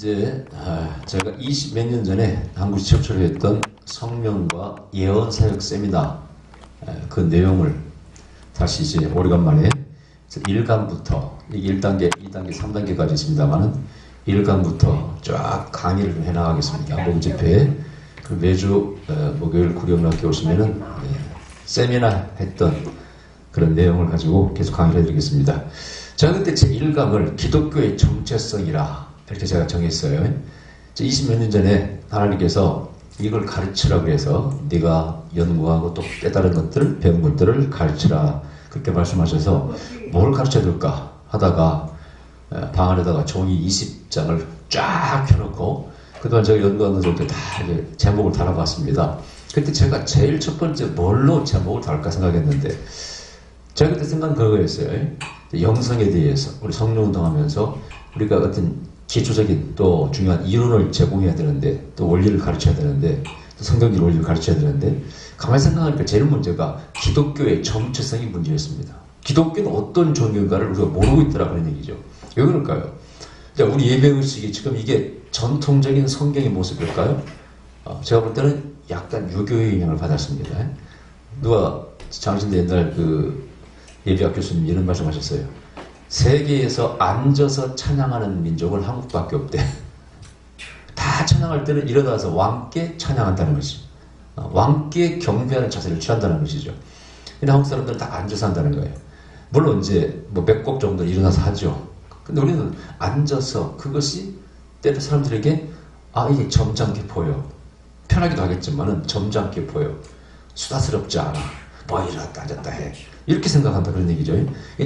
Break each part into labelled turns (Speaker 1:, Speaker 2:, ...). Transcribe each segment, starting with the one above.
Speaker 1: 제가 20 몇 년 전에 한국에 접촉을 했던 성명과 예언 사역 세미나 그 내용을 다시 이제 오래간만에 1강부터 이게 1단계, 2단계, 3단계까지 있습니다만은 1강부터 쫙 강의를 좀 해나가겠습니다. 목집회에 그 매주 목요일 구령학교 오시면은 세미나 했던 그런 내용을 가지고 계속 강의를 해드리겠습니다. 제가 그때 제 1강을 기독교의 정체성이라 이렇게 제가 정했어요. 20몇 년 전에 하나님께서 이걸 가르치라 그래서 네가 연구하고 또 깨달은 것들, 배운 것들을 가르치라 그렇게 말씀하셔서 뭘 가르쳐야 될까 하다가 방 안에다가 종이 20장을 쫙 펴놓고 그동안 제가 연구한 것들도 다 이제 제목을 달아봤습니다. 그때 제가 제일 첫 번째 뭘로 제목을 달을까 생각했는데 제가 그때 생각한 그거였어요. 영성에 대해서 우리 성령운동하면서 우리가 어떤 기초적인 또 중요한 이론을 제공해야 되는데 또 원리를 가르쳐야 되는데 또 성경적 원리를 가르쳐야 되는데 가만히 생각하니까 제일 문제가 기독교의 정체성이 문제였습니다. 기독교는 어떤 종교인가를 우리가 모르고 있더라 그런 얘기죠. 왜 그럴까요? 자, 우리 예배의식이 지금 이게 전통적인 성경의 모습일까요? 제가 볼 때는 약간 유교의 영향을 받았습니다. 누가 장신대 옛날 그 예배학 교수님 이런 말씀하셨어요. 세계에서 앉아서 찬양하는 민족은 한국밖에 없대. 다 찬양할 때는 일어나서 왕께 찬양한다는 것이죠. 왕께 경배하는 자세를 취한다는 것이죠. 근데 한국 사람들은 다 앉아서 한다는 거예요. 물론 이제 뭐 몇 곡 정도 일어나서 하죠. 근데 우리는 앉아서 그것이 때로 사람들에게 이게 점잖게 보여. 편하기도 하겠지만은 점잖게 보여. 수다스럽지 않아. 뭐 일어났다 앉았다 해. 이렇게 생각한다 그런 얘기죠.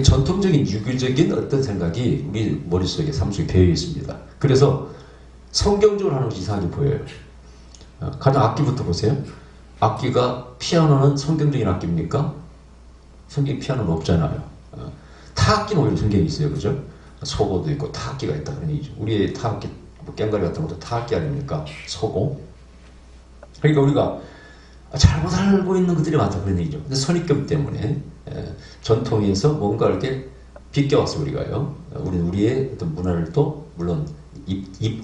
Speaker 1: 전통적인 유교적인 어떤 생각이 우리 머릿속에 삶속에 배어 있습니다. 그래서 성경적으로 하는 것이 이상하게 보여요. 가장 악기부터 보세요. 악기가 피아노는 성경적인 악기입니까? 성경 피아노는 없잖아요. 타악기는 오히려 성경에 있어요. 그죠? 소고도 있고 타악기가 있다 그런 얘기죠. 우리의 타악기, 뭐 꽹과리 같은 것도 타악기 아닙니까? 소고. 그러니까 우리가 잘못 알고 있는 것들이 많다 그런 얘기죠. 근데 선입견 때문에 전통에서 뭔가 이렇게 비껴왔어 우리가요. 우리는 우리의 어떤 문화를 또 물론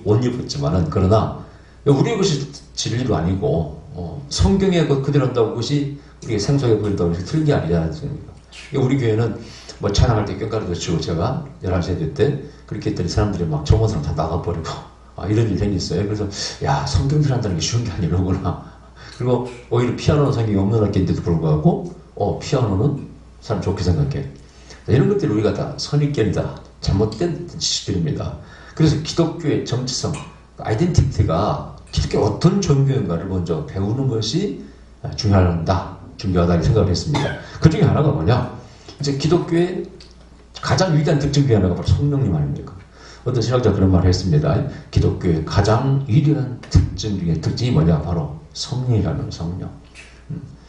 Speaker 1: 옷 입었지만은 그러나 우리의 것이 진리도 아니고 성경에 그대로 한다고 그것이 우리가 생소하게 보인다고 해서 틀린 게 아니지 않습니까? 우리 교회는 뭐 찬양할 때 꽹과리도 치고 제가 11시에 될 때 그렇게 했더니 사람들이 막 정원 사람 다 나가버리고 이런 일이 생겼어요. 그래서 야 성경질 한다는 게 쉬운 게 아니로구나. 그리고 오히려 피아노는 성경이 없는 악기인데도 불구하고 피아노는 사람 좋게 생각해. 이런 것들이 우리가 다 선입견이다. 잘못된 지식들입니다. 그래서 기독교의 정체성, 아이덴티티가 기독교 어떤 종교인가를 먼저 배우는 것이 중요하다, 중요하다고 생각을 했습니다. 그 중에 하나가 뭐냐? 이제 기독교의 가장 위대한 특징 중에 하나가 바로 성령님 아닙니까? 어떤 신학자가 그런 말을 했습니다. 기독교의 가장 위대한 특징 중에 특징이 뭐냐? 바로 성령이라는 성령.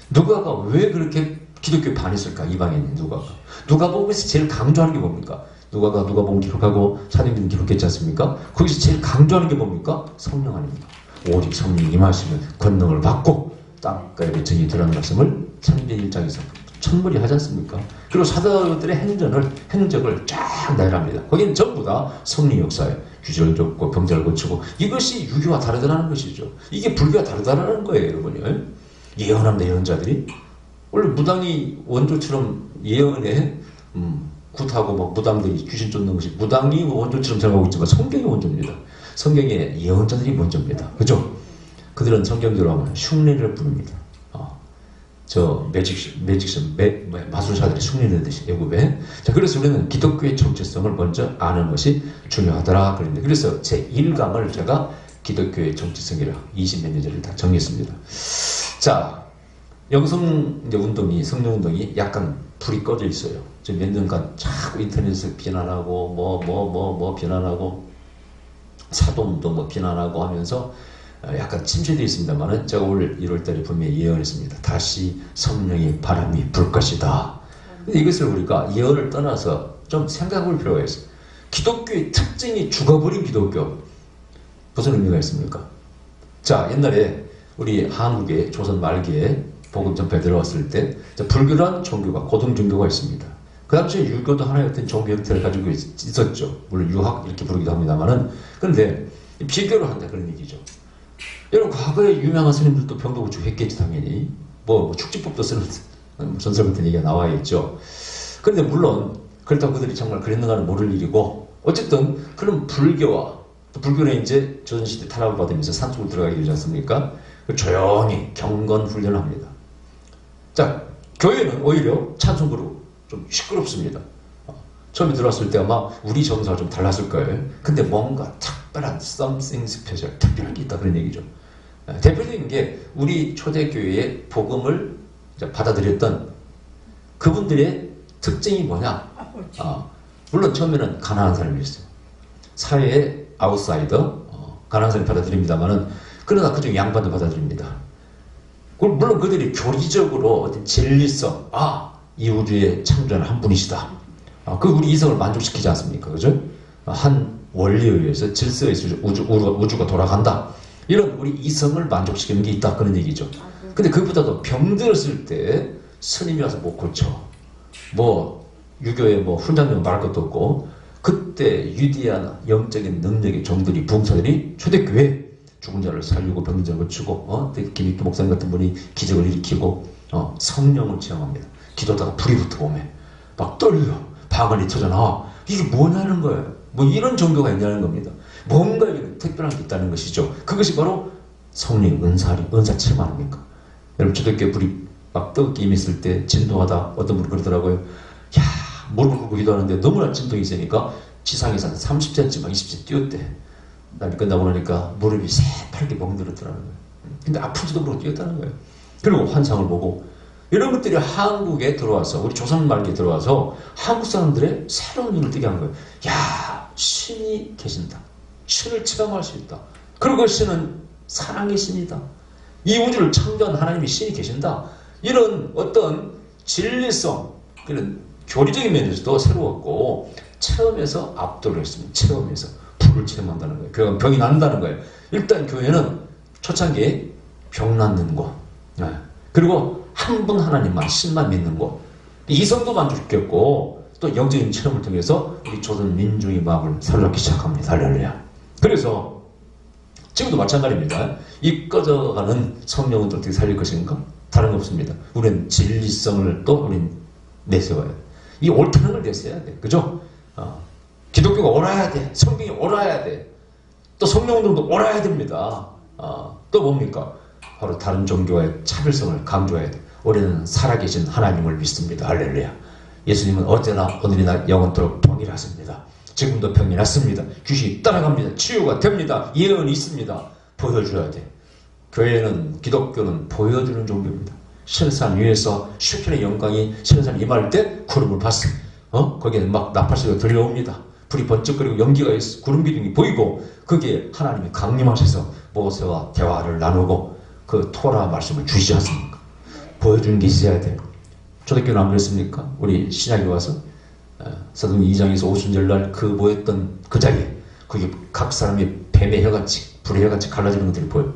Speaker 1: 누가가 왜 그렇게 기독교에 반했을까? 이방인 누가가. 누가복음에서 제일 강조하는 게 뭡니까? 누가복음 기록하고 사도행전 기록했지 않습니까? 거기서 제일 강조하는 게 뭡니까? 성령 아닙니까? 오직 성령이 임하시면 권능을 받고 땅가에 정이 드러나는 말씀을 창세기 1장에서 천벌이 하지 않습니까? 그리고 사도들의 행적을 쫙 나열합니다. 거기는 전부 다 성령 역사예요. 규절을 줬고 병자를 고치고 이것이 유교와 다르다는 것이죠. 이게 불교와 다르다는 거예요, 여러분요. 예언합니다, 예언자들이. 원래 무당이 원조처럼 예언에 굿하고 막 무당들이 귀신 쫓는 것이 무당이 원조처럼 생각하고 있지만 성경이 원조입니다. 성경의 예언자들이 원조입니다. 그죠? 그들은 성경대로 하면 흉내를 부릅니다. 마술사들이 흉내내듯이 애굽에. 자, 그래서 우리는 기독교의 정체성을 먼저 아는 것이 중요하더라 그랬는데 그래서 제 1강을 제가 기독교의 정체성이라 20몇 년 전에 다 정했습니다. 자, 영성 운동이 성령운동이 약간 불이 꺼져 있어요. 지금 몇 년간 자꾸 인터넷에서 비난하고 비난하고 사도운동 비난하고 하면서 약간 침체되어 있습니다만은 제가 올 1월달에 분명히 예언했습니다. 다시 성령의 바람이 불 것이다. 이것을 우리가 예언을 떠나서 좀 생각해볼 필요가 있어요. 기독교의 특징이 죽어버린 기독교 무슨 의미가 있습니까? 자, 옛날에 우리 한국의 조선 말기에 복음 전파에 들어왔을 때 불교란 종교가 고등 종교가 있습니다. 그 당시에 유교도 하나의 어떤 종교 형태를 가지고 있었죠. 물론 유학 이렇게 부르기도 합니다만은 그런데 비교를 한다 그런 얘기죠. 여러분 과거에 유명한 스님들도 병도 고치고 했겠지 당연히. 뭐 축지법도 쓰는 전설 같은 얘기가 나와 있죠. 그런데 물론 그렇다고 그들이 정말 그랬는가는 모를 일이고 어쨌든 그런 불교와 또 불교는 이제 조선시대 타락을 받으면서 산속으로 들어가게 되지 않습니까? 조용히 경건 훈련을 합니다. 자, 교회는 오히려 찬송그룹 좀 시끄럽습니다. 처음에 들어왔을 때 아마 우리 정서가 좀 달랐을 거예요. 근데 뭔가 특별한 something special, 특별한 게 있다 그런 얘기죠. 대표적인 게 우리 초대교회의 복음을 받아들였던 그분들의 특징이 뭐냐? 물론 처음에는 가난한 사람이었어요. 사회의 아웃사이더, 가난한 사람이 받아들입니다만은 그러나 그중 양반도 받아들입니다. 물론 그들이 교리적으로 어떤 진리성, 이 우주의 창조자는 한 분이시다. 그 우리 이성을 만족시키지 않습니까? 그죠? 한 원리에 의해서 질서에 의해서 우주가 돌아간다. 이런 우리 이성을 만족시키는 게 있다. 그런 얘기죠. 근데 그보다도 병들었을 때 스님이 와서 못 고쳐. 유교에 훈장님 말할 것도 없고, 그때 위대한 영적인 능력의 종들이, 부흥사들이 초대교회 죽은 자를 살리고 병든 자를 고치고, 김익기 목사님 같은 분이 기적을 일으키고, 성령을 체험합니다. 기도하다가 불이 붙어오면 막 떨려. 방언이 터져나와. 이게 뭐냐는 거예요. 이런 종교가 있냐는 겁니다. 뭔가 특별한 게 있다는 것이죠. 그것이 바로 성령 은사 체험 아닙니까? 여러분 초대교회 불이 막 뜨겁게 임했을 때 진동하다 어떤 분이 그러더라고요. 무릎을 꿇고 기도하는데 너무나 진동이 있으니까 지상에서 한 30cm 막 20cm 뛰었대. 날이 끝나고 나니까 무릎이 새파랗게 멍들었더라는 거예요. 근데 아프지도 모르고 뛰었다는 거예요. 그리고 환상을 보고 이런 것들이 한국에 들어와서 우리 조선 말기에 들어와서 한국 사람들의 새로운 눈을 뜨게 한 거예요. 신이 계신다. 신을 체험할 수 있다. 그리고 신은 사랑의 신이다. 이 우주를 창조한 하나님의 신이 계신다. 이런 어떤 진리성, 이런 교리적인 면에서도 새로웠고 체험에서 압도를 했습니다. 체험에서 불을 체험한다는 거예요. 교회가 병이 난다는 거예요. 일단 교회는 초창기에 병 낫는 곳, 그리고 한 분 하나님만, 신만 믿는 곳, 이성도 만족시켰고 또 영적인 체험을 통해서 우리 조선 민중의 마음을 사로잡기 시작합니다. 할렐루야. 그래서 지금도 마찬가지입니다. 이 꺼져가는 성령은 어떻게 살릴 것인가? 다른 거 없습니다. 우리는 진리성을 또 우리는 내세워야 돼. 이 옳다는 걸 내세워야 돼. 그죠? 기독교가 옳아야 돼. 성경이 옳아야 돼. 또 성령들도 옳아야 됩니다. 또 뭡니까? 바로 다른 종교와의 차별성을 강조해야 돼. 우리는 살아계신 하나님을 믿습니다. 할렐루야. 예수님은 어제나 오늘이나 영원토록 동일하십니다. 지금도 병이 났습니다. 귀신이 따라갑니다. 치유가 됩니다. 예언이 있습니다. 보여줘야 돼. 교회는, 기독교는 보여주는 종교입니다. 신산 위에서 슈킨의 영광이 신산 임할 때 구름을 봤어. 거기에 막 나팔소리가 들려옵니다. 불이 번쩍거리고 연기가 있어. 구름 기둥이 보이고 거기에 하나님이 강림하셔서 모세와 대화를 나누고 그 토라 말씀을 주시지 않습니까? 보여주는 게 있어야 돼요. 초대교회는 안 그랬습니까? 우리 신약에 와서 사도행 2장에서 오순절날 그 모였던 그 자리에 거기 각 사람이 뱀의 혀같이 불의 혀같이 갈라지는 것들이 보여요.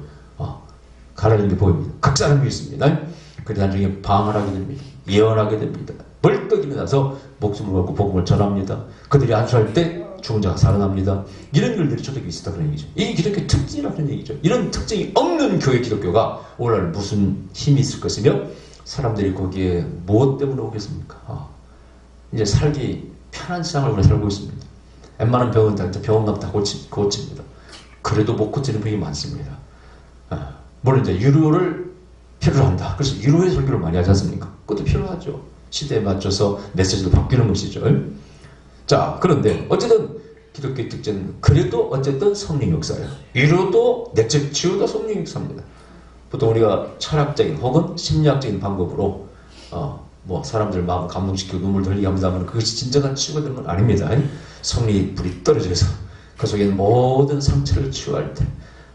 Speaker 1: 갈라지는 게 보입니다. 각 사람이 있습니다. 그래서 나중에 방언하게 됩니다. 예언하게 됩니다. 벌떡 일어나서 목숨을 걸고 복음을 전합니다. 그들이 안수할 때 죽은 자가 살아납니다. 이런 일들이 초대교회에 있었다 그런 얘기죠. 이게 기독교의 특징이라는 얘기죠. 이런 특징이 없는 교회 기독교가 오늘날 무슨 힘이 있을 것이며 사람들이 거기에 무엇 때문에 오겠습니까? 이제 살기 편한 세상을 우리가 살고 있습니다. 웬만한 병은 다 병원 가면 다 고칩니다. 그래도 못 고치는 병이 많습니다. 물론 이제 유료를 필요로 한다. 그래서 유료의 설교를 많이 하지 않습니까? 그것도 필요하죠. 시대에 맞춰서 메시지도 바뀌는 것이죠. 자, 그런데 어쨌든 기독교의 특징은 그래도 어쨌든 성령 역사예요. 유료도 내적 치유도 성령 역사입니다. 보통 우리가 철학적인 혹은 심리학적인 방법으로 사람들 마음을 감동시키고 눈물도 흘리게 합니다만 그것이 진정한 치유가 되는 건 아닙니다. 성령의 불이 떨어져서 그 속에 있는 모든 상처를 치유할 때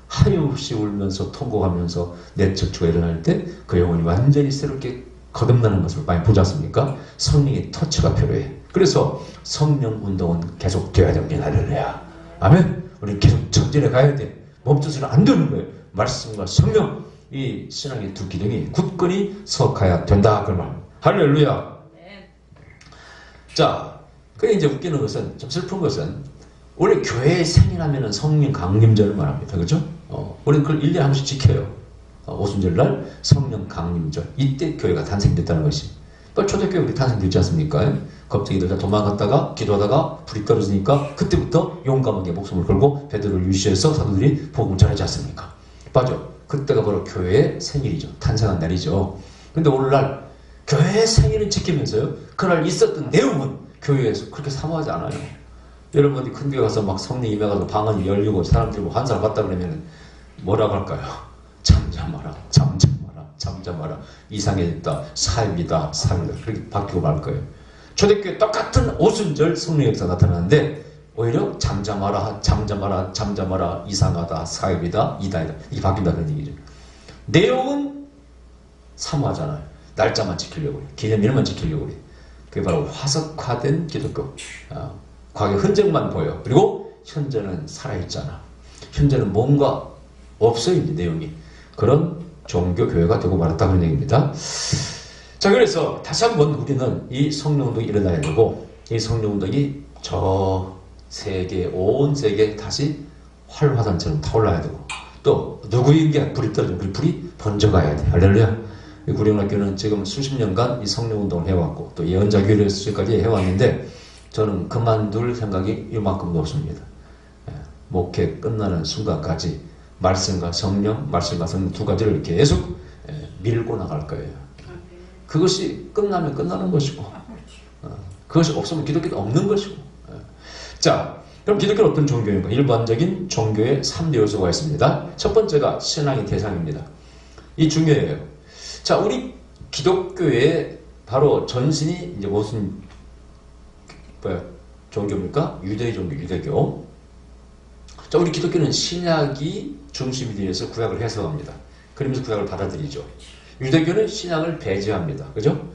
Speaker 1: 하염없이 울면서 통곡하면서 내적 치유가 일어날 때 그 영혼이 완전히 새롭게 거듭나는 것을 많이 보지 않습니까? 성령의 터치가 필요해. 그래서 성령 운동은 계속되어야 됩니다. 할렐루야. 아멘. 우리는 계속 전진해 가야 돼. 멈춰서는 안 되는 거예요. 말씀과 성령, 이 신앙의 두 기둥이 굳건히 서가야 된다. 그 말. 할렐루야. 자, 그게 이제 웃기는 것은, 좀 슬픈 것은 원래 교회의 생일하면은 성령 강림절을 말합니다. 그죠? 우리는 그걸 1년에 한 번씩 지켜요. 오순절날 성령 강림절. 이때 교회가 탄생됐다는 것이. 초대교회 우리 탄생되지 않습니까? 겁쟁이들 다 도망갔다가 기도하다가 불이 떨어지니까 그때부터 용감하게 목숨을 걸고 베드로를 유시해서 사도들이 복음을 전하지 않습니까? 맞아. 그때가 바로 교회의 생일이죠. 탄생한 날이죠. 근데 오늘날 교회의 생일을 지키면서요, 그날 있었던 내용은 교회에서 그렇게 사모하지 않아요. 여러분 어디 큰 교회 가서 막 성령 임해가지고 방언이 열리고 사람들이 뭐 환사를 받다 그러면 뭐라고 할까요? 잠잠하라, 잠잠하라, 잠잠하라. 이상해졌다, 사입이다, 사입이다. 그렇게 바뀌고 말 거예요. 초대교회 똑같은 오순절 성령 역사 나타나는데 오히려 잠잠하라, 잠잠하라, 잠잠하라, 이상하다, 사입이다, 이다이다. 이게 바뀐다는 얘기죠. 내용은 사모하잖아요. 날짜만 지키려고 해요. 기념일만 지키려고 해요. 그게 바로 화석화된 기독교. 과거의 흔적만 보여. 그리고 현재는 살아있잖아. 현재는 뭔가 없어요, 이제 내용이. 그런 종교 교회가 되고 말았다 그런 얘기입니다. 자, 그래서 다시 한번 우리는 이 성령운동이 일어나야 되고, 이 성령운동이 저 세계, 온 세계에 다시 활화산처럼 타올라야 되고, 또 누구에게 불이 떨어지면 그 불이 번져가야 돼. 할렐루야. 구룡학교는 지금 수십 년간 이 성령운동을 해왔고, 또 예언자 교회까지 해왔는데, 저는 그만둘 생각이 이만큼도 없습니다. 목회 끝나는 순간까지 말씀과 성령, 말씀과 성령 두 가지를 계속 밀고 나갈 거예요. 그것이 끝나면 끝나는 것이고, 그것이 없으면 기독교도 없는 것이고. 자, 그럼 기독교는 어떤 종교인가? 일반적인 종교의 3대 요소가 있습니다. 첫 번째가 신앙의 대상입니다. 이 중요해요. 자, 우리 기독교의 바로 전신이 이제 무슨 종교입니까? 유대의 종교, 유대교. 자, 우리 기독교는 신약이 중심이 되어서 구약을 해석합니다. 그러면서 구약을 받아들이죠. 유대교는 신약을 배제합니다. 그죠?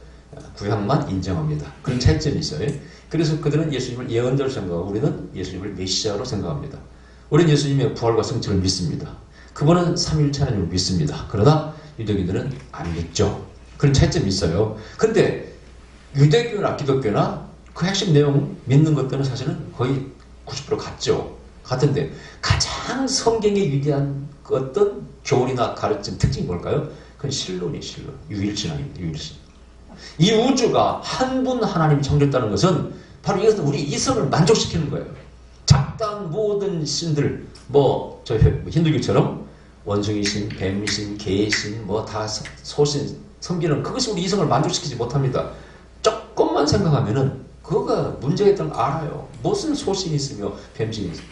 Speaker 1: 구약만 인정합니다. 그런 차이점이 있어요. 그래서 그들은 예수님을 예언자로 생각하고 우리는 예수님을 메시아로 생각합니다. 우리는 예수님의 부활과 성취를 믿습니다. 그분은 삼위일체 하나님을 믿습니다. 그러나 유대교들은 안 믿죠. 그런 차이점이 있어요. 근데 유대교나 기독교나 그 핵심 내용 믿는 것들은 사실은 거의 90% 같죠. 같은데 가장 성경에 위대한 어떤 교훈이나 가르침 특징이 뭘까요? 그건 신론이에요. 신론. 유일신앙입니다. 유일신. 이 우주가 한 분 하나님이 창조했다는 것은 바로 이것은 우리 이성을 만족시키는 거예요. 작다한 모든 신들, 저 힌두교처럼 원숭이신, 뱀신, 개신, 다 소신 섬기는 그것이 우리 이성을 만족시키지 못합니다. 조금만 생각하면은 그거가 문제가 있다는 걸 알아요. 무슨 소신이 있으며 뱀신이 있으며.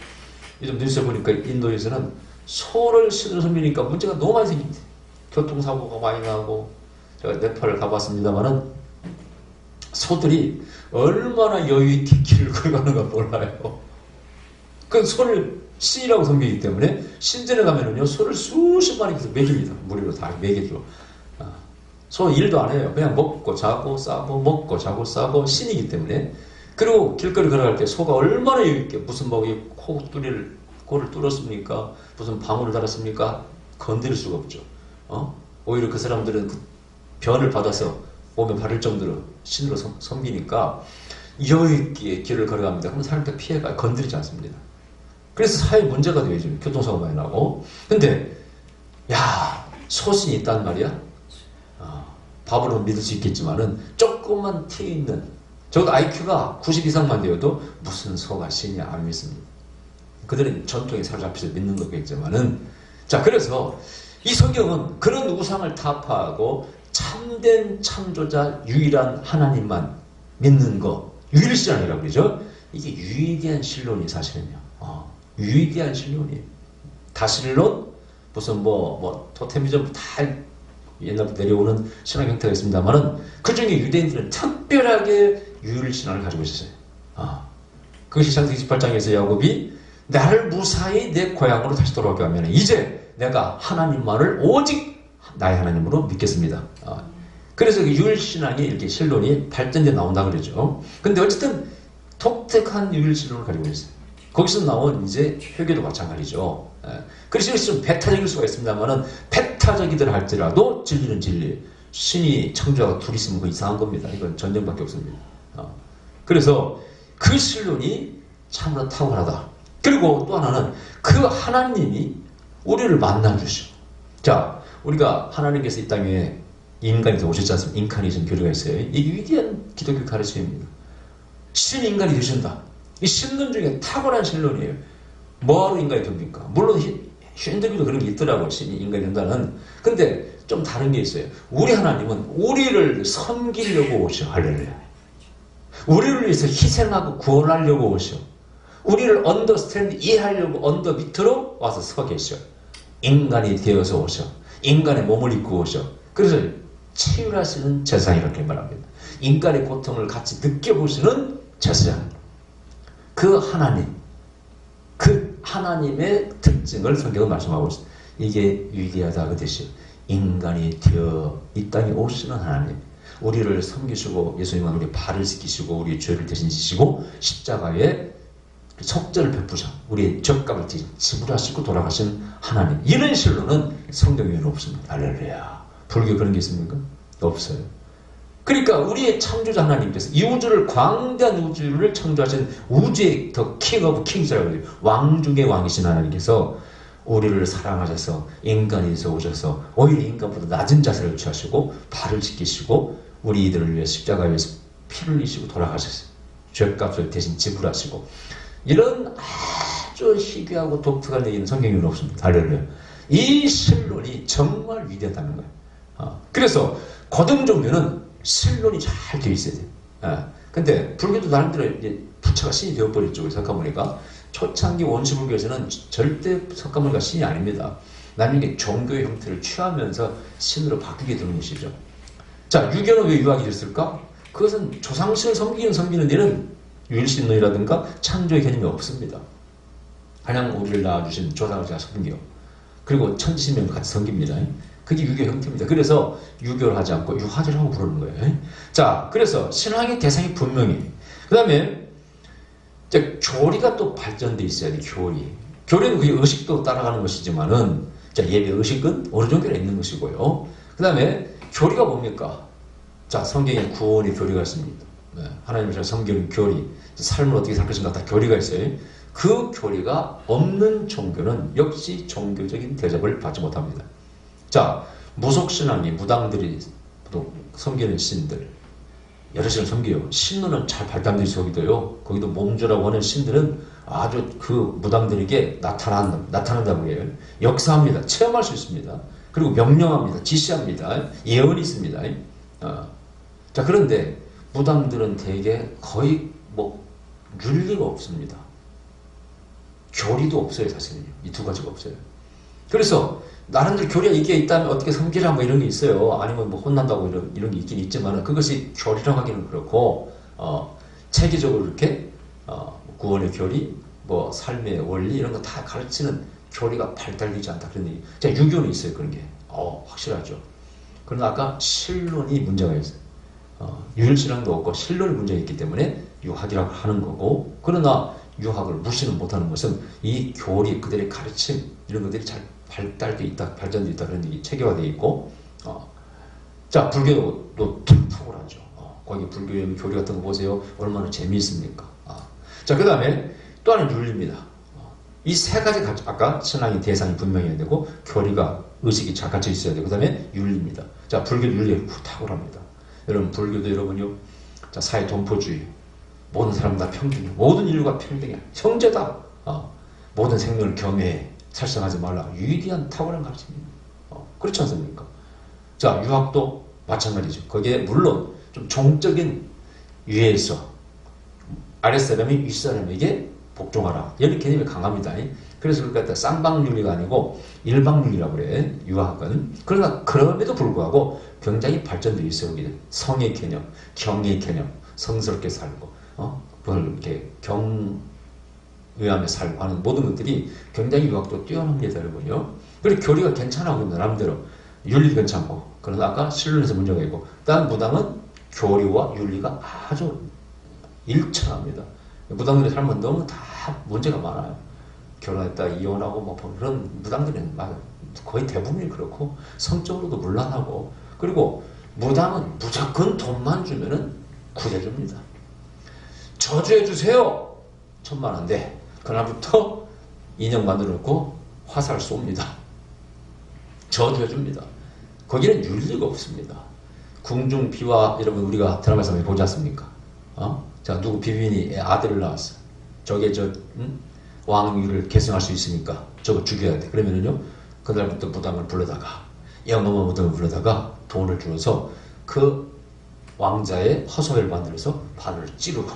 Speaker 1: 요즘 뉴스에 보니까 인도에서는 소를 신으로 섬기니까 문제가 너무 많이 생깁니다. 교통사고가 많이 나고, 제가 네팔을 가봤습니다만은 소들이 얼마나 여유있게 길을 걸어가는가 몰라요. 그 소를 신이라고 섬기기 때문에 신전에 가면은요, 소를 수십 마리 계속 먹입니다. 무리로 다 먹여줘. 소 일도 안 해요. 그냥 먹고 자고 싸고 먹고 자고 싸고 신이기 때문에. 그리고 길거리 걸어갈 때 소가 얼마나 여유있게 무슨 코를 뚫었습니까? 무슨 방울을 달았습니까? 건드릴 수가 없죠. 오히려 그 사람들은 그 변을 받아서 몸에 바를 정도로 신으로 섬기니까 여유있게 길을 걸어갑니다. 그러면 사람들 피해가 건드리지 않습니다. 그래서 사회 문제가 돼요. 지금 교통사고 많이 나고. 근데 소신이 있단 말이야. 밥으로는 믿을 수 있겠지만은 조금만 튀어있는, 적어도 IQ가 90 이상만 되어도 무슨 소가 신이 안 믿습니다. 그들은 전통에 사로잡혀서 믿는 거겠지만은. 자, 그래서 이 성경은 그런 우상을 타파하고 참된 창조자 유일한 하나님만 믿는 거, 유일신앙이라고 그러죠. 이게 유일한 신론이 사실은요. 유일한 신론이에요. 다신론, 무슨 토테미즘 다 옛날부터 내려오는 신앙 형태가 있습니다만은 그 중에 유대인들은 특별하게 유일신앙을 가지고 있었어요. 그것이 창세기 18장에서 야곱이 나를 무사히 내 고향으로 다시 돌아오게 하면 이제 내가 하나님만을 오직 나의 하나님으로 믿겠습니다. 그래서 유일신앙이 이렇게 신론이 발전돼 나온다 그러죠. 근데 어쨌든 독특한 유일신론을 가지고 있어요. 거기서 나온 이제 회계도 마찬가지죠. 그래서 좀 배타적일 수가 있습니다만은 배타적이들 할지라도 진리는 진리. 신이 창조자가 둘이 있으면 그 이상한 겁니다. 이건 전쟁밖에 없습니다. 그래서 그 신론이 참으로 탁월하다. 그리고 또 하나는 그 하나님이 우리를 만나주시고, 자, 우리가 하나님께서 이 땅에 인간이 오셨지 않습니까? 인카네이션 교리가 있어요. 이 위대한 기독교 가르침입니다. 신인간이 되신다. 이 신론 중에 탁월한 신론이에요. 뭐하러 인간이 됩니까? 물론 힌두교도 그런 게 있더라고요. 신이 인간이 된다는. 근데 좀 다른 게 있어요. 우리 하나님은 우리를 섬기려고 오셔. 할렐루야. 우리를 위해서 희생하고 구원하려고 오셔. 우리를 언더스탠드 이해하려고 언더 밑으로 와서 서 계셔. 인간이 되어서 오셔. 인간의 몸을 입고 오셔. 그래서 치유하시는 제사장 이렇게 말합니다. 인간의 고통을 같이 느껴보시는 제사장. 그 하나님, 그 하나님의 특징을 성경은 말씀하고 있습니다. 이게 위대하다 그 뜻이에요. 인간이 되어 이 땅에 오시는 하나님. 우리를 섬기시고 예수님은 우리 발을 씻기시고 우리 죄를 대신 지시고 십자가에 속죄를 베푸셔 우리의 죗값을 지불하시고 돌아가신 하나님. 이런 실로는 성경에는 없습니다. 할렐루야. 불교 그런 게 있습니까? 없어요. 그러니까 우리의 창조자 하나님께서 이 우주를, 광대한 우주를 창조하신 우주의 더 킹 오브 킹스라고 해요. 왕 중의 왕이신 하나님께서 우리를 사랑하셔서 인간이 되어 오셔서 오히려 인간보다 낮은 자세를 취하시고 발을 씻기시고 우리 이들을 위해 십자가에 위해서 피를 흘리시고 돌아가셨어요. 죗값을 대신 지불하시고. 이런 아주 희귀하고 독특한 얘기는 성경에는 없습니다. 할렐루야. 이 신론이 정말 위대하다는 거예요. 그래서 고등 종교는 신론이 잘 되어 있어야 돼요. 근데 불교도 나름대로 이제 부처가 신이 되어버렸죠. 석가모니가. 초창기 원시불교에서는 절대 석가모니가 신이 아닙니다. 나중에 종교의 형태를 취하면서 신으로 바뀌게 되는 것이죠. 자, 유교는 왜 유학이 됐을까? 그것은 조상신을 섬기는 데는 유일신론이라든가 창조의 개념이 없습니다. 그냥 우리를 낳아주신 조상을 제가 섬겨. 그리고 천지신명을 같이 섬깁니다. 그게 유교 형태입니다. 그래서 유교를 하지 않고 유화지라고 부르는 거예요. 자, 그래서 신앙의 대상이 분명히. 그 다음에 교리가 또 발전돼 있어야 돼. 교리는 그게 의식도 따라가는 것이지만은, 자, 예배 의식은 어느 정도는 있는 것이고요. 그 다음에 교리가 뭡니까? 자, 성경에 구원의 교리가 있습니다. 하나님의 성경 교리, 삶을 어떻게 살 것인가 다 교리가 있어요. 그 교리가 없는 종교는 역시 종교적인 대접을 받지 못합니다. 자, 무속신앙이 무당들이 또 섬기는 신들, 여러 신을 섬겨요. 신론은 잘 발달되어 있어. 거기도 몸주라고 하는 신들은 아주 그 무당들에게 나타난다고 해요. 역사합니다. 체험할 수 있습니다. 그리고 명령합니다. 지시합니다. 예언이 있습니다. 자, 그런데 무당들은 대개 거의 윤리가 없습니다. 교리도 없어요. 사실은요. 이 두 가지가 없어요. 그래서 나름대로 교리가 이게 있다면 어떻게 섬기라 이런 게 있어요. 아니면 혼난다고 이런 게 있긴 있지만 그것이 교리라고 하기는 그렇고, 체계적으로 이렇게 구원의 교리, 삶의 원리 이런 거 다 가르치는 교리가 발달되지 않다 그런 얘기. 자, 유교는 있어요. 그런 게 확실하죠. 그러나 아까 신론이 문제가 있어요. 유일신앙도 없고 신론이 문제가 있기 때문에 유학이라고 하는 거고, 그러나 유학을 무시는 못하는 것은 이 교리, 그들의 가르침 이런 것들이 잘 발달되어 있다, 발전되어 있다 그런 얘기 체계화되어 있고, 자, 불교도 탁월하죠. 거기 불교의 교리 같은 거 보세요. 얼마나 재미있습니까? 자, 그 다음에 또 하나는 윤리입니다. 이 세 가지 아까 신앙의 대상이 분명해야 되고, 교리가 의식이 잘 갖춰 있어야 되고, 그 다음에 윤리입니다. 자, 불교 윤리 탁월합니다. 여러분, 불교도 여러분요, 자, 사회 동포주의, 모든 사람 다 평등해, 모든 인류가 평등해, 형제다, 모든 생명을 경외해, 살생하지 말라. 위대한 탁월한 가르침입니다. 그렇지 않습니까? 자, 유학도 마찬가지죠. 거기에 물론 좀 종적인 유해에서 아랫사람이 윗사람에게 복종하라. 이런 개념이 강합니다. 그래서 그러니까 쌍방윤리가 아니고 일방윤리라고 그래, 유학은. 그러나 그럼에도 불구하고 굉장히 발전되어 있어요. 성의 개념, 경의 개념, 성스럽게 살고, 그걸 이렇게 경외하며 살고 하는 모든 것들이 굉장히 유학도 뛰어납니다, 여러분요. 그리고 교리가 괜찮아요, 나름대로. 윤리도 괜찮고. 그러나 아까 신론에서 문제가 있고, 다른 무당은 교리와 윤리가 아주 일천합니다. 무당들의 삶은 너무 다 문제가 많아요. 결혼했다 이혼하고 그런 무당들은 거의 대부분이 그렇고, 성적으로도 문란하고, 그리고 무당은 무조건 돈만 주면은 구해줍니다. 저주해주세요. 1,000만 원 돼. 그날부터 인형 만들어 놓고 화살 쏩니다. 저주해줍니다. 거기는 윤리가 없습니다. 궁중비화 여러분 우리가 드라마에서 많이 보지 않습니까? 자, 누구 비빈이 아들을 낳았어. 저게 왕위를 계승할 수 있으니까 저거 죽여야 돼. 그러면은요, 그날부터 무당을 불러다가, 영어마 무당을 불러다가 돈을 주어서 그 왕자의 허소를 만들어서 바늘을 찌르고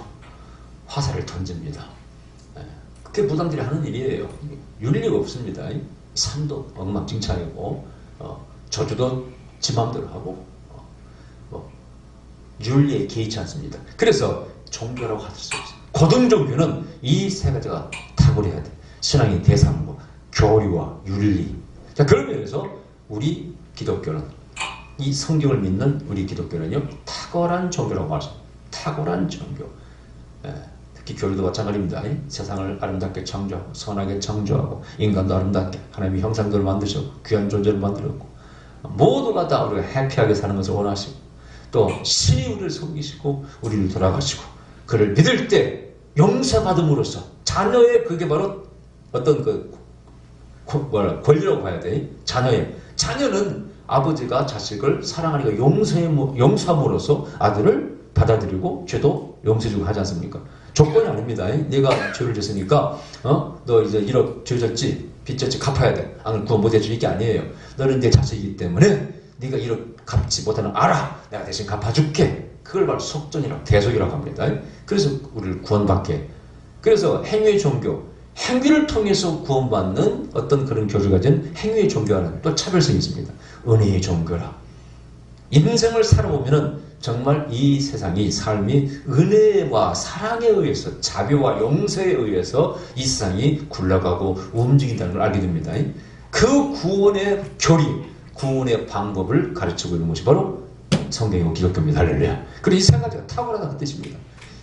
Speaker 1: 화살을 던집니다. 그게 무당들이 하는 일이에요. 윤리가 없습니다. 삶도 엉망진창이고, 저주도 지 마음대로 하고, 윤리에 개의치 않습니다. 그래서 종교라고 할 수 없어요. 고등 종교는 이 세 가지가 탁월해야 돼. 신앙의 대상과 교리와 윤리. 자, 그런 면에서 우리 기독교는, 이 성경을 믿는 우리 기독교는요, 탁월한 종교라고 말합니다. 탁월한 종교. 특히 교리도 마찬가지입니다. 세상을 아름답게 창조하고 선하게 창조하고 인간도 아름답게 하나님의 형상들을 만드셨고 귀한 존재를 만들었고 모두가 다 우리가 해피하게 사는 것을 원하시고 또 신이 우리를 섬기시고 우리를 돌아가시고 그를 믿을 때 용서받음으로써 자녀의 그게 바로 어떤 권리라고 봐야 돼. 자녀는 아버지가 자식을 사랑하니까 용서함으로써 아들을 받아들이고 죄도 용서해주고 하지 않습니까? 조건이 아닙니다. 내가 죄를 졌으니까 너 이제 1억 죄 졌지? 빚 졌지? 갚아야 돼. 안 구원 못 해주는 게 아니에요. 너는 내 자식이기 때문에 네가 1억 갚지 못하는 알아. 내가 대신 갚아줄게. 그걸 바로 속전이라고 대속이라고 합니다. 그래서 우리를 구원받게. 그래서 행위의 종교, 행위를 통해서 구원받는 어떤 그런 교리를 가진 행위의 종교와는 또 차별성이 있습니다. 은혜의 종교라. 인생을 살아보면은 정말 이 세상이 삶이 은혜와 사랑에 의해서 자비와 용서에 의해서 이 세상이 굴러가고 움직인다는 걸 알게 됩니다. 그 구원의 교리, 구원의 방법을 가르치고 있는 것이 바로 성경이고 기독교입니다. 할렐루야. 그리고 이 세 가지가 탁월하다는 뜻입니다.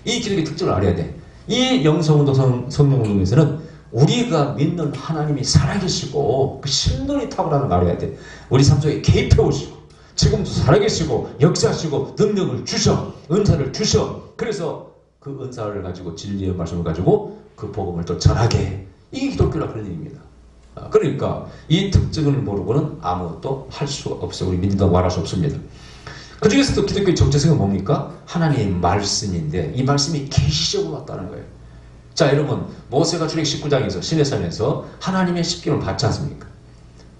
Speaker 1: 이 기독의 특징을 알아야 돼. 이 영성운동, 성령운동에서는 우리가 믿는 하나님이 살아계시고 그 신론이 탁월하다는 걸 알아야 돼. 우리 삶 속에 개입해 오시고 지금도 살아계시고 역사하시고 능력을 주셔 은사를 주셔. 그래서 그 은사를 가지고 진리의 말씀을 가지고 그 복음을 또 전하게. 이게 기독교라 그런 얘기입니다. 그러니까 이 특징을 모르고는 아무것도 할 수가 없어요. 우리 믿는다고 말할 수 없습니다. 그 중에서도 기독교의 정체성은 뭡니까? 하나님의 말씀인데 이 말씀이 계시적으로 왔다는 거예요. 자, 여러분 모세가 출애굽기 19장에서 시내산에서 하나님의 십계명을 받지 않습니까?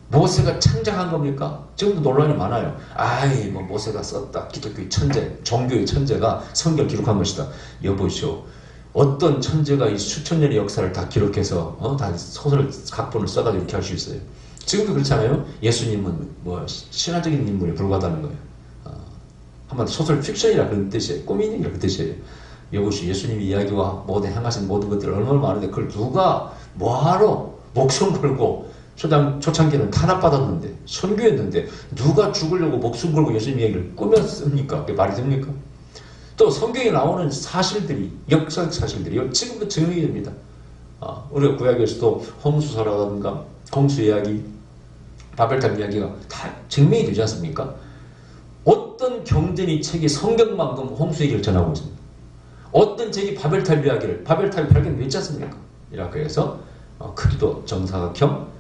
Speaker 1: 모세가 창작한 겁니까? 지금도 논란이 많아요. 뭐 모세가 썼다. 기독교의 천재, 종교의 천재가 성경을 기록한 것이다. 여보시오. 어떤 천재가 이 수천 년의 역사를 다 기록해서 다 소설 각본을 써가지고 이렇게 할 수 있어요. 지금도 그렇잖아요. 예수님은 뭐 신화적인 인물에 불과하다는 거예요. 한번 소설 픽션이라 그런 뜻이에요. 꾸미는 게 그 뜻이에요. 여보시오. 예수님의 이야기와 모든 행하신 모든 것들 얼마나 많은데 그걸 누가 뭐하러 목숨 걸고 초창기는 탄압받았는데 선교했는데 누가 죽으려고 목숨 걸고 예수님 이야기를 꾸몄습니까? 그게 말이 됩니까? 또 성경에 나오는 사실들이 역사적 사실들이요 지금도 증명이 됩니다. 우리가 구약에서도 홍수사라든가 홍수 이야기, 바벨탑 이야기가 다 증명이 되지 않습니까? 어떤 경전이 책이 성경만큼 홍수 얘기를 전하고 있습니다. 어떤 책이 바벨탑 이야기를 바벨탑이 발견되지 않습니까? 이라크에서 크기도 정사각형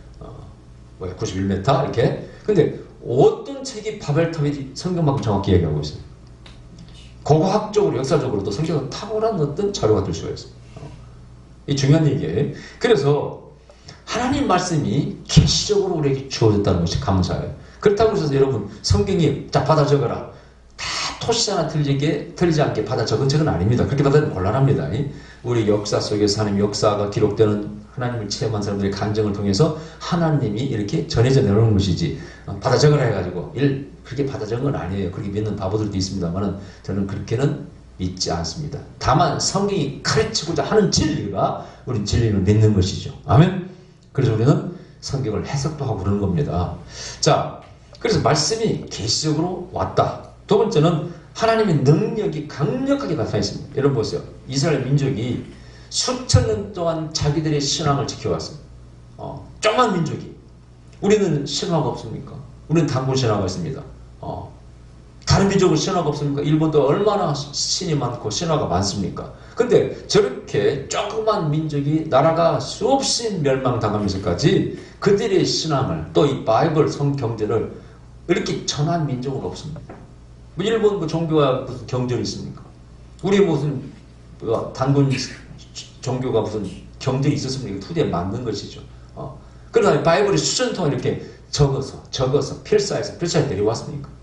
Speaker 1: 91m 이렇게. 근데 어떤 책이 바벨탑이 성경만큼 정확히 얘기하고 있어요. 고고학적으로 역사적으로도 성경은 탁월한 어떤 자료가 될 수가 있어요. 이 중요한 얘기예요. 그래서 하나님 말씀이 계시적으로 우리에게 주어졌다는 것이 감사해요. 그렇다고 해서 여러분 성경이 자 받아 적어라. 다 토시 하나 틀리지 않게 받아 적은 책은 아닙니다. 그렇게 받아들이면 곤란합니다. 우리 역사 속에서 하나님 역사가 기록되는 하나님을 체험한 사람들의 간증을 통해서 하나님이 이렇게 전해져 내놓는 것이지 받아 적으라 해가지고 그렇게 받아 적은 건 아니에요. 그렇게 믿는 바보들도 있습니다만 저는 그렇게는 믿지 않습니다. 다만 성경이 가르치고자 하는 진리가 우린 진리를 믿는 것이죠. 아멘. 그래서 우리는 성경을 해석도 하고 그러는 겁니다. 자, 그래서 말씀이 계시적으로 왔다. 두 번째는 하나님의 능력이 강력하게 나타나 있습니다. 여러분 보세요. 이스라엘 민족이 수천 년 동안 자기들의 신앙을 지켜왔습니다. 조그만 민족이. 우리는 신화가 없습니까? 우리는 단군 신화가 있습니다. 다 다른 민족은 신화가 없습니까? 일본도 얼마나 신이 많고 신화가 많습니까? 근데 저렇게 조그만 민족이 나라가 수없이 멸망당하면서까지 그들의 신앙을 또 이 바이블 성경제를 이렇게 전한 민족은 없습니다. 뭐 일본 그 종교가 무슨 경전이 있습니까? 우리 무슨 단군 종교가 무슨 경전이 있었습니까? 투대에 맞는 것이죠. 그러다 바이블이 수천 통 이렇게 적어서 필사해서 내려왔습니까?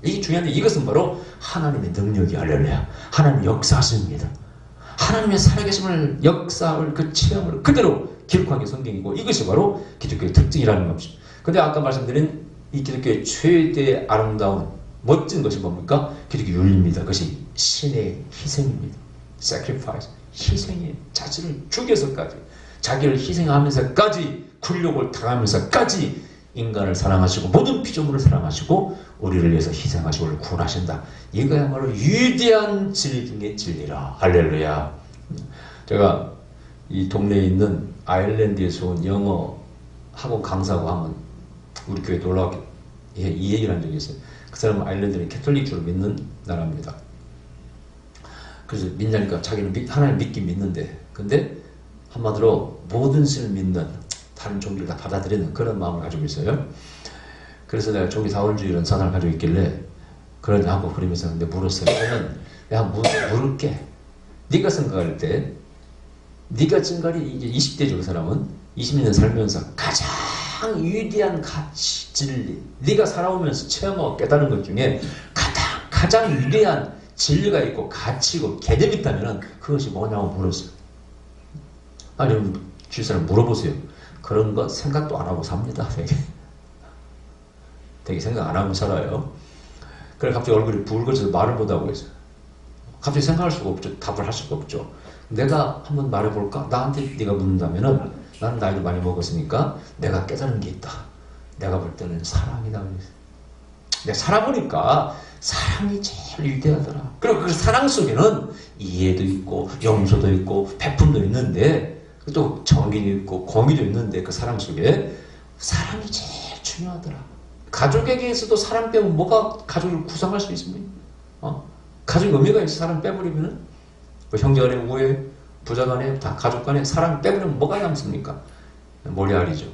Speaker 1: 이게 중요한데 이것은 바로 하나님의 능력이 할렐루야. 하나님의 역사하십니다. 하나님의 살아계심을 역사를 그 체험을 그대로 기록한 게 성경이고 이것이 바로 기독교의 특징이라는 것입니다. 근데 아까 말씀드린 이 기독교의 최대 아름다운 멋진 것이 뭡니까? 기독교 윤리입니다. 그것이 신의 희생입니다. sacrifice. 희생의 자신을 죽여서까지 자기를 희생하면서까지 굴욕을 당하면서까지 인간을 사랑하시고 모든 피조물을 사랑하시고 우리를 위해서 희생하시고 우리를 구원하신다. 이거야말로 위대한 진리 중의 진리라. 할렐루야. 제가 이 동네에 있는 아일랜드에서 온 영어 학원 강사하고 한번 우리 교회에 놀러 왔기 이 얘기를 한 적이 있어요. 그 사람은 아일랜드는 캐톨릭주를 믿는 나라입니다. 그래서 믿냐니까 자기는 하나님 믿긴 믿는데 근데 한마디로 모든 신을 믿는 다른 종교를 다 받아들이는 그런 마음을 가지고 있어요. 그래서 내가 종교다원주의라는 사상을 가지고 있길래 그러냐고 그러면서 근데 물었어요. 저는 내가 물을게. 네가 생각할 때 네가 지금까지 이제 20대죠. 그 사람은 20년 살면서 가장 위대한 가치, 진리 네가 살아오면서 체험하고 깨달은 것 중에 가장 위대한 진리가 있고 가치고 개념이 있다면 그것이 뭐냐고 물었어요. 아니 주위 사람 물어보세요. 그런 거 생각도 안 하고 삽니다. 되게 생각 안 하고 살아요. 그래 갑자기 얼굴이 붉어져서 말을 못하고 있어요. 갑자기 생각할 수가 없죠. 답을 할 수가 없죠. 내가 한번 말해볼까? 나한테 네가 묻는다면은 나는 나이도 많이 먹었으니까 내가 깨달은 게 있다. 내가 볼 때는 사랑이다. 내가 살아보니까 사랑이 제일 위대하더라. 그리고 그 사랑 속에는 이해도 있고 용서도 있고 베품도 있는데 또 정의도 있고 공의도 있는데 그 사랑 속에 사랑이 제일 중요하더라. 가족에게서도 사랑 빼면 뭐가 가족을 구성할 수 있습니까? 가족의 의미가 있어. 사랑 빼버리면은 뭐 형제 간에 우애, 부자 간에 다 가족 간에 사랑 빼버리면 뭐가 남습니까? 머리알이죠.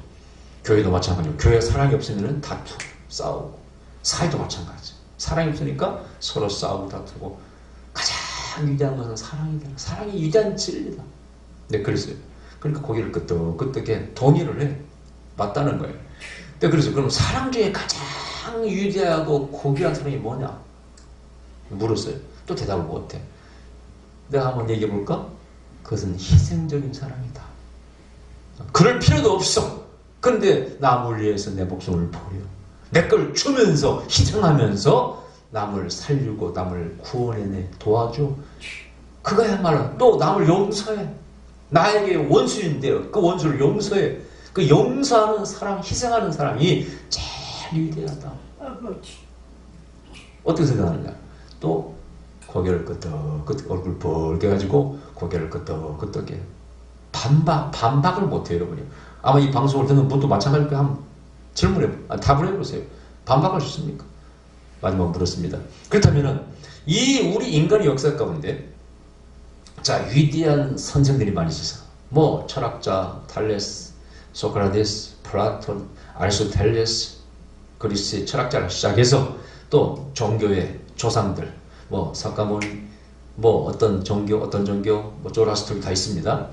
Speaker 1: 교회도 마찬가지고 교회 사랑이 없으면은 다투, 싸우고 사회도 마찬가지. 사랑이 없으니까 서로 싸우고 다투고 가장 위대한 것은 사랑이다. 사랑이 위대한 진리다. 네, 그랬어요. 그러니까 고개를 끄덕끄덕해 동의를 해. 맞다는 거예요. 네, 그래서 그럼 사랑 중에 가장 위대하고 고귀한 사랑이 뭐냐? 물었어요. 또 대답을 못해. 내가 한번 얘기해 볼까? 그것은 희생적인 사랑이다. 그럴 필요도 없어. 그런데 남을 위해서 내 목숨을 버려. 내 걸 주면서 희생하면서 남을 살리고 남을 구원해내 도와줘. 그거야말로 또 남을 용서해. 나에게 원수인데 그 원수를 용서해. 그 용서하는 사랑, 희생하는 사랑이 제일 위대하다. 어떻게 생각하느냐? 또 고개를 끄덕끄덕 얼굴 벌게 가지고 고개를 끄덕끄덕해. 반박을 못해요, 여러분이. 아마 이 방송을 듣는 분도 마찬가지로 한번 답을 해보세요. 반박할 수 있습니까? 마지막 물었습니다. 그렇다면은 이 우리 인간의 역사 가운데 자 위대한 선생들이 많이 있어서 뭐 철학자 탈레스, 소크라테스, 플라톤, 아리스토텔레스, 그리스의 철학자를 시작해서 또 종교의 조상들 뭐 석가모니 뭐 어떤 종교 뭐 조라스토리 다 있습니다.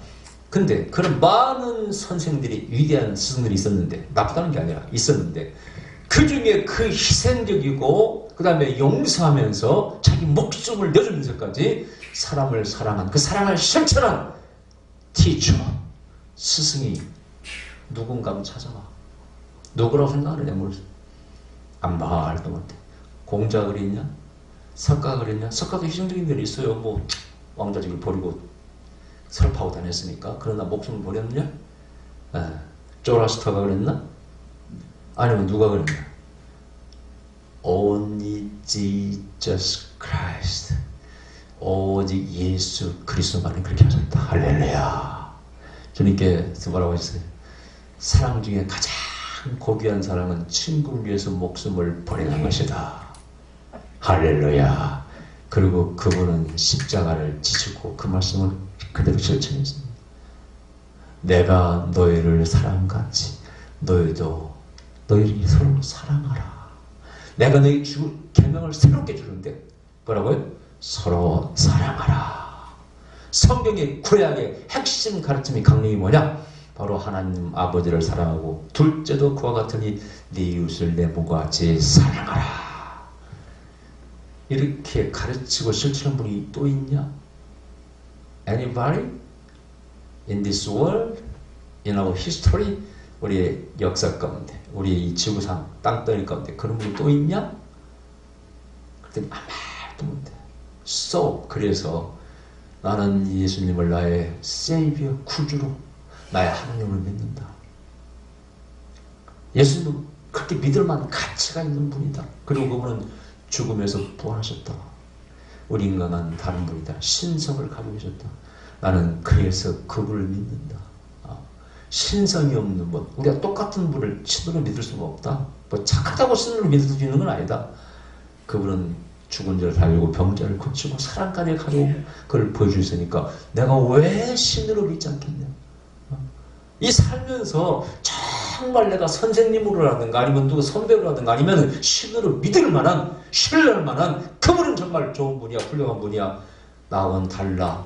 Speaker 1: 근데 그런 많은 선생들이 위대한 스승들이 있었는데 나쁘다는 게 아니라 있었는데 그 중에 그 희생적이고 그 다음에 용서하면서 자기 목숨을 내주면서까지 사람을 사랑한 그 사랑을 실천한 티처 스승이 누군가 한번 찾아와. 누구라고 생각하느냐 모르겠어. 아무 말도 못해. 공자 그랬냐? 석가 그랬냐? 석가도 희생적인 면이 있어요. 뭐 왕자직을 버리고 설파하고 다녔으니까. 그러나 목숨을 버렸냐? 조라스터가 그랬나? 아니면 누가 그랬나? Only Jesus Christ. 오직 예수 그리스도만이 그렇게 하셨다. 할렐루야. 주님께서 뭐라고 하셨어요? 사랑 중에 가장 고귀한 사랑은 친구를 위해서 목숨을 버리는 것이다. 할렐루야. 그리고 그분은 십자가를 지시고 그 말씀을 그대로 실천했습니다. 내가 너희를 사랑같이 너희도 너희를 서로 사랑하라. 내가 너희 계명을 새롭게 주는데 뭐라고요? 서로 사랑하라. 성경의 구약의 핵심 가르침이 강령이 뭐냐? 바로 하나님 아버지를 사랑하고 둘째도 그와 같으니 네 이웃을 내 몸과 같이 사랑하라. 이렇게 가르치고 실천한 분이 또 있냐? Anybody in this world, in our history, 우리의 역사 가운데, 우리의 이 지구상 땅덩이 가운데 그런 분이 또 있냐? 그랬더니 아무도 못해. 그래서 나는 예수님을 나의 세이비어 구주로 나의 하나님을 믿는다. 예수님은 그렇게 믿을 만한 가치가 있는 분이다. 그리고 그분은 죽음에서 부활하셨다. 우리 인간은 다른 분이다. 신성을 가지고 계셨다. 나는 그래서 그분을 믿는다. 신성이 없는 분, 우리가 똑같은 분을 신으로 믿을 수가 없다. 뭐 착하다고 신으로 믿을 수 있는 건 아니다. 그분은 죽은 자를 살리고 병자를 고치고 사랑까지 가지고 그걸 보여주셨으니까 내가 왜 신으로 믿지 않겠냐. 이 살면서 정말 내가 선생님으로라든가 아니면 누구 선배로라든가 아니면 신으로 믿을 만한 신뢰할 만한 그분은 정말 좋은 분이야, 훌륭한 분이야. 나와는 달라.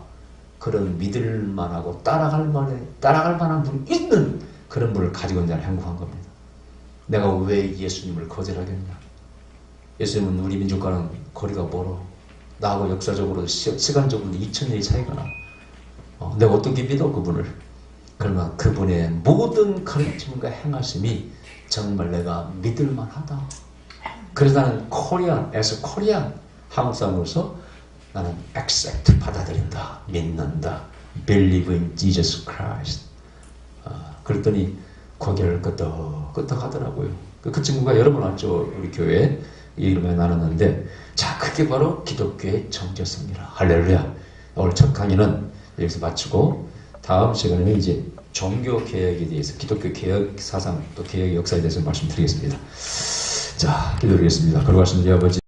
Speaker 1: 그런 믿을 만하고 따라갈 만한 분이 있는 그런 분을 가지고 있는 자는 행복한 겁니다. 내가 왜 예수님을 거절하겠냐. 예수님은 우리 민족과는 거리가 멀어. 나하고 역사적으로 시간적으로 2000년의 차이가 나. 내가 어떻게 믿어 그분을. 그러나 그분의 모든 가르침과 행하심이 정말 내가 믿을 만하다. 그래서 나는 as Korean 한국 사람으로서 나는 accept 받아들인다. 믿는다. Believe in Jesus Christ. 그랬더니 고개를 끄덕끄덕 하더라고요. 그 친구가 여러 번 왔죠. 우리 교회에 이름에 나눴는데 자 그게 바로 기독교의 정체성이라. 할렐루야. 오늘 첫 강의는 여기서 마치고 다음 시간에는 이제 종교 개혁에 대해서 기독교 개혁 사상 또 개혁 역사에 대해서 말씀드리겠습니다. 자 기도드리겠습니다. 거룩하신 우리 아버지